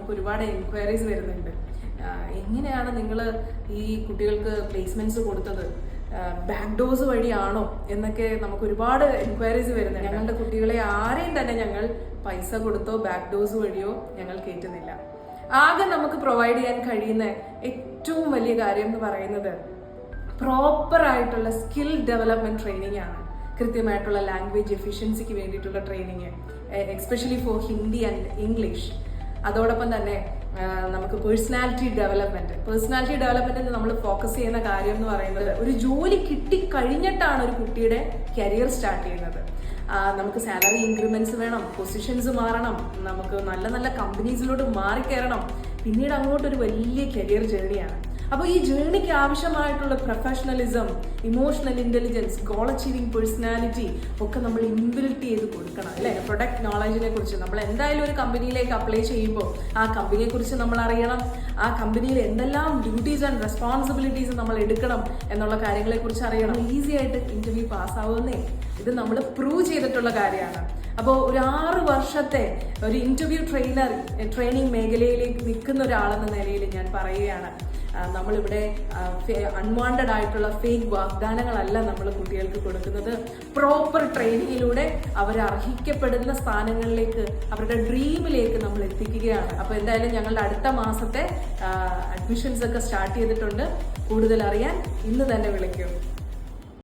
നമുക്ക് ഒരുപാട് എൻക്വയറീസ് വരുന്നുണ്ട്. എങ്ങനെയാണ് നിങ്ങൾ ഈ കുട്ടികൾക്ക് പ്ലേസ്മെന്റ്സ് കൊടുത്തത്, ബാക്ക് ഡോസ് വഴിയാണോ എന്നൊക്കെ നമുക്ക് ഒരുപാട് എൻക്വയറീസ് വരുന്നുണ്ട്. ഞങ്ങളുടെ കുട്ടികളെ ആരെയും തന്നെ ഞങ്ങൾ പൈസ കൊടുത്തോ ബാക്ക് ഡോസ് വഴിയോ ഞങ്ങൾ കയറ്റുന്നില്ല. ആകെ നമുക്ക് പ്രൊവൈഡ് ചെയ്യാൻ കഴിയുന്ന ഏറ്റവും വലിയ കാര്യം എന്ന് പറയുന്നത് പ്രോപ്പർ ആയിട്ടുള്ള സ്കിൽ ഡെവലപ്മെന്റ് ട്രെയിനിങ് ആണ്. കൃത്യമായിട്ടുള്ള ലാംഗ്വേജ് എഫിഷ്യൻസിക്ക് വേണ്ടിയിട്ടുള്ള training, especially for Hindi and English. അതോടൊപ്പം തന്നെ നമുക്ക് പേഴ്സണാലിറ്റി ഡെവലപ്മെന്റിന് നമ്മൾ ഫോക്കസ് ചെയ്യുന്ന കാര്യം എന്ന് പറയുന്നത് ഒരു ജോലി കിട്ടിക്കഴിഞ്ഞിട്ടാണ് ഒരു കുട്ടിയുടെ കരിയർ സ്റ്റാർട്ട് ചെയ്യുന്നത്. നമുക്ക് സാലറി ഇൻക്രിമെന്റ്സ് വേണം, പൊസിഷൻസ് മാറണം, നമുക്ക് നല്ല നല്ല കമ്പനീസിലോട്ട് മാറിക്കയറണം. പിന്നീട് അങ്ങോട്ടൊരു വലിയ കരിയർ ജേർണിയാണ്. അപ്പോൾ ഈ ജേർണിക്ക് ആവശ്യമായിട്ടുള്ള professionalism, emotional intelligence, goal achieving personality ഒക്കെ നമ്മൾ ഇൻബിൽറ്റ് ചെയ്ത് കൊടുക്കണം അല്ലേ. പ്രൊഡക്റ്റ് നോളജിനെ കുറിച്ച് നമ്മൾ എന്തായാലും ഒരു കമ്പനിയിലേക്ക് അപ്ലൈ ചെയ്യുമ്പോൾ ആ കമ്പനിയെ കുറിച്ച് നമ്മൾ അറിയണം. ആ കമ്പനിയിൽ എന്തെല്ലാം ഡ്യൂട്ടീസ് ആൻഡ് റെസ്പോൺസിബിലിറ്റീസ് നമ്മൾ എടുക്കണം എന്നുള്ള കാര്യങ്ങളെ കുറിച്ച് അറിയണം. ഈസി ആയിട്ട് ഇന്റർവ്യൂ പാസ്സാവുന്നേ ഇത് നമ്മൾ പ്രൂവ് ചെയ്തിട്ടുള്ള കാര്യമാണ്. അപ്പോൾ ഒരു 6 വർഷത്തെ ഒരു ഇന്റർവ്യൂ ട്രെയിനിങ് മേഖലയിലേക്ക് നിൽക്കുന്ന ഒരാളെന്ന നിലയിൽ ഞാൻ പറയുകയാണ്, നമ്മളിവിടെ അൺവാണ്ടഡ് ആയിട്ടുള്ള ഫേക്ക് വാഗ്ദാനങ്ങളല്ല നമ്മൾ കുട്ടികൾക്ക് കൊടുക്കുന്നത്. പ്രോപ്പർ ട്രെയിനിങ്ങിലൂടെ അവർ അർഹിക്കപ്പെടുന്ന സ്ഥാനങ്ങളിലേക്ക്, അവരുടെ ഡ്രീമിലേക്ക് നമ്മൾ എത്തിക്കുകയാണ്. അപ്പോൾ എന്തായാലും ഞങ്ങളുടെ അടുത്ത മാസത്തെ അഡ്മിഷൻസ് ഒക്കെ സ്റ്റാർട്ട് ചെയ്തിട്ടുണ്ട്. കൂടുതൽ അറിയാൻ ഇന്ന് തന്നെ വിളിക്കൂ.